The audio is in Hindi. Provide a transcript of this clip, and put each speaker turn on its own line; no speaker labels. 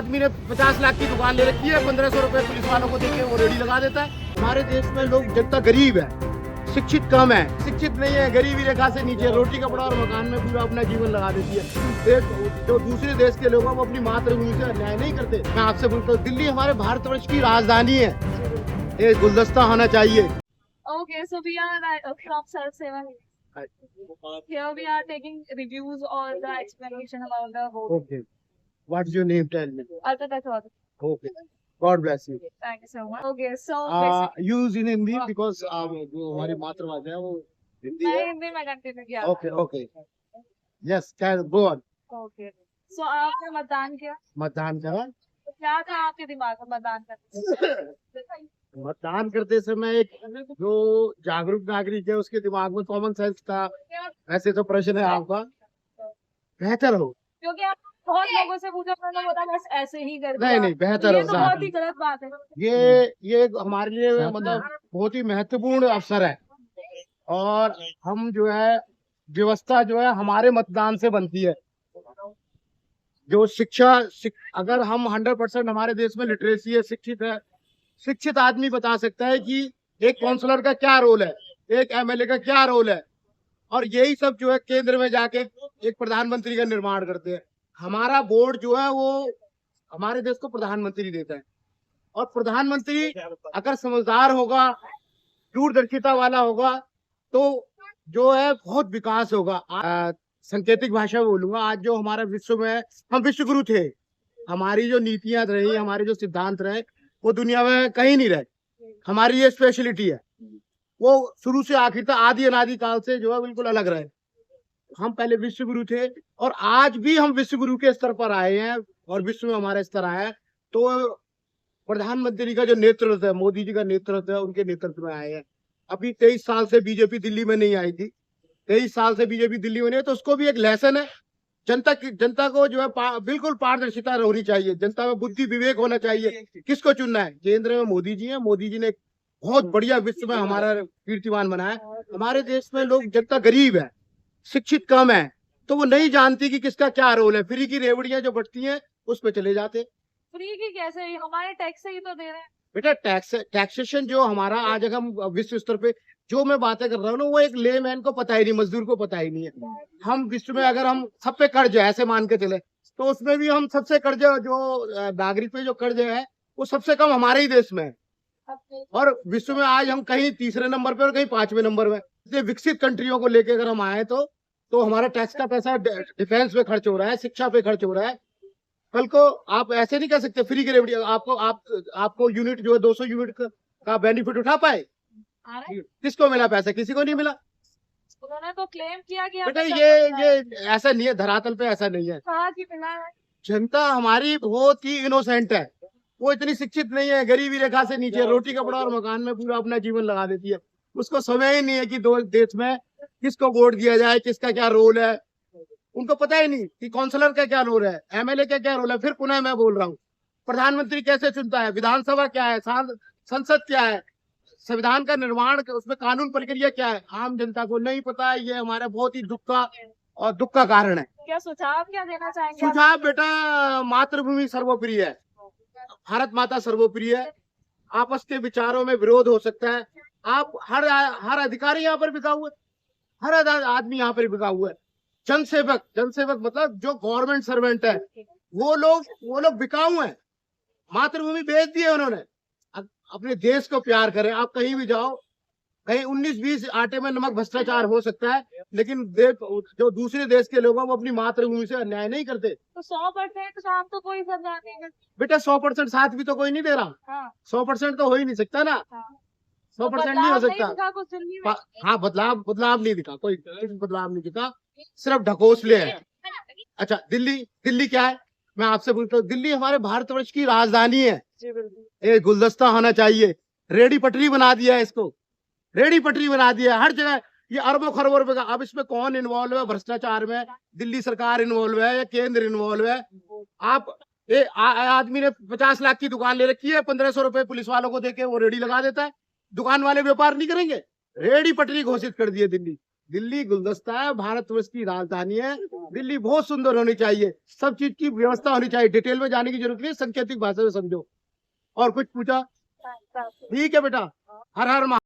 आदमी ने 50 लाख की दुकान ले रखी है, 1500 रुपए पुलिस वालों को देके वो रेडी लगा देता है। हमारे देश में लोग जनता गरीब है, शिक्षित कम है, शिक्षित नहीं है, गरीबी रेखा से नीचे, रोटी कपड़ा और मकान में पूरा अपना जीवन लगा देती है। जो दूसरे देश के लोग हैं वो अपनी मातृभूमि से अन्याय नहीं करते। मैं आपसे बोलता हूँ, दिल्ली हमारे भारतवर्ष की राजधानी है, ये गुलदस्ता होना चाहिए।
Okay, so we are from Self Seva. Here we are taking reviews or the explanation about the vote.
Okay, what's your name? Tell me.
Alta Chaudhary.
Okay, God bless you.
Thank you so much. Okay, so
Use in Hindi because जो हमारी मातृभाषा है वो हिंदी
मैं
है।
हिंदी में कंटिन्यू किया।
Okay, okay. Yes, can go on.
Okay. So आपने मतदान किया?
मतदान करा।
तो क्या था आपके दिमाग में मतदान करते?
मतदान करते समय एक जो जागरूक नागरिक है उसके दिमाग में कॉमन सेंस था। ऐसे तो प्रश्न है आपका, बेहतर हो।
क्योंकि आप बहुत लोगों से पूछा, उन्होंने बोला बस ऐसे ही कर दिया।
नहीं बेहतर
ये
हो।
तो बहुत ही गलत बात है।
ये हमारे लिए मतलब बहुत ही महत्वपूर्ण अवसर है और हम जो है व्यवस्था जो है हमारे मतदान से बनती है। जो अगर हम 100% हमारे देश में लिटरेसी है, शिक्षित है, शिक्षित आदमी बता सकता है कि एक काउंसलर का क्या रोल है, एक एमएलए का क्या रोल है, और यही सब जो है केंद्र में जाके एक प्रधानमंत्री का निर्माण करते हैं। हमारा बोर्ड जो है वो हमारे देश को प्रधानमंत्री देता है, और प्रधानमंत्री अगर समझदार होगा, दूरदर्शिता वाला होगा, तो जो है बहुत विकास होगा। सांकेतिक भाषा में बोलूंगा, आज जो हमारा विश्व में हम विश्व गुरु थे, हमारी जो नीतियां रही, हमारे जो सिद्धांत रहे, वो दुनिया में कहीं नहीं रहे। हमारी ये स्पेशलिटी है, वो शुरू से आखिर तक आदि अनादि काल से जो है बिल्कुल अलग रहे। हम पहले विश्व गुरु थे और आज भी हम विश्व गुरु के स्तर पर आए हैं और विश्व में हमारा स्तर आया है। तो प्रधानमंत्री का जो नेतृत्व है, मोदी जी का नेतृत्व है, उनके नेतृत्व में आए हैं। अभी 23 साल से बीजेपी दिल्ली में नहीं आई थी, 23 साल से बीजेपी दिल्ली में नहीं है, तो उसको भी एक लेसन है। जनता को जो है बिल्कुल पारदर्शिता होनी चाहिए, जनता में बुद्धि विवेक होना चाहिए, किसको चुनना है। केंद्र में मोदी जी है, मोदी जी ने एक बहुत बढ़िया विश्व में हमारा कीर्तिमान बनाया। हमारे देश में लोग जनता गरीब है, शिक्षित कम है, तो वो नहीं जानती कि किसका क्या रोल है। फ्री की रेवड़ियां जो बढ़ती हैं उस पे चले जाते।
फ्री की कैसे? हमारे टैक्स से ही तो दे रहे हैं
बेटा। टैक्सेशन जो हमारा आज अगर हम विश्व स्तर पे जो मैं बातें कर रहा हूँ ना, वो एक लेमैन को पता ही नहीं, मजदूर को पता ही नहीं है। हम विश्व में अगर हम सब पे कर्ज है ऐसे मान के चले, तो उसमें भी हम सबसे कर्ज जो नागरिक पे जो कर्ज है वो सबसे कम हमारे ही देश में है। और विश्व में आज हम कहीं तीसरे नंबर पे और कहीं 5वें नंबर में। इसलिए विकसित कंट्रियों को लेके अगर हम आए तो हमारा टैक्स का पैसा डिफेंस पे खर्च हो रहा है, शिक्षा पे खर्च हो रहा है। कल को आप ऐसे नहीं कह सकते फ्री की रेवड़ी आपको यूनिट जो है 200 यूनिट का बेनिफिट उठा पाए। किसको मिला पैसा? किसी को नहीं मिला।
उन्होंने तो क्लेम किया कि
बेटा ये ऐसा नहीं है, धरातल पे ऐसा नहीं है।
कहा कि मिला है।
जनता हमारी बहुत ही इनोसेंट है, वो इतनी शिक्षित नहीं है, गरीबी रेखा से नीचे, रोटी कपड़ा और मकान में पूरा अपना जीवन लगा देती है। उसको समय ही नहीं है कि देश में किसको वोट दिया जाए, किसका क्या रोल है। उनको पता ही नहीं कि काउंसलर का क्या रोल है, एमएलए का क्या रोल है। फिर पुनः मैं बोल रहा हूँ, प्रधानमंत्री कैसे चुनता है, विधानसभा क्या है, संसद क्या है, संविधान का निर्माण, उसमें कानून प्रक्रिया क्या है, आम जनता को नहीं पता है। ये हमारा बहुत ही दुख का कारण है।
क्या सुझाव क्या देना चाहेंगे?
सुझाव बेटा, मातृभूमि सर्वोपरि है, भारत माता सर्वोपरि है। आपस के विचारों में विरोध हो सकता है। आप हर अधिकारी यहाँ पर बिका हुआ है, हर आदमी यहाँ पर बिका हुआ है। जनसेवक मतलब जो गवर्नमेंट सर्वेंट है, वो लोग बिकाऊ हैं। मातृभूमि बेच दी है उन्होंने। अपने देश को प्यार करें। आप कहीं भी जाओ, कहीं 19-20 आटे में नमक भ्रष्टाचार हो सकता है, लेकिन जो दूसरे देश के लोग हैं वो अपनी मातृभूमि से अन्याय नहीं करते।
तो 100% साथ तो कोई सरकार नहीं करती
बेटा। 100% साथ भी तो कोई नहीं दे रहा।
हाँ।
100% तो हो ही नहीं सकता ना। 100% नहीं हो सकता। हाँ, बदलाव नहीं दिखा, कोई बदलाव नहीं दिखा, सिर्फ ढकोसले हैं। अच्छा, दिल्ली क्या है? मैं आपसे पूछता हूँ, दिल्ली हमारे भारतवर्ष की राजधानी है, एक गुलदस्ता होना चाहिए। रेडी पटरी बना दिया है इसको, रेडी पटरी बना दिया है हर जगह। ये अरबों खरबों रुपए का। अब इसमें कौन इन्वॉल्व है भ्रष्टाचार में? दिल्ली सरकार इन्वॉल्व है या केंद्र इन्वॉल्व है? आदमी ने 50 लाख की दुकान ले रखी है, 1500 रुपए पुलिस वालों को देके वो रेडी लगा देता है। दुकान वाले व्यापार नहीं करेंगे, रेडी पटरी घोषित कर दिए दिल्ली। दिल्ली गुलदस्ता है, भारतवर्ष की राजधानी है। दिल्ली बहुत सुंदर होनी चाहिए, सब चीज की व्यवस्था होनी चाहिए। डिटेल में जाने की जरूरत नहीं, सांकेतिक भाषा में समझो। और कुछ पूछा? ठीक है बेटा, हर हर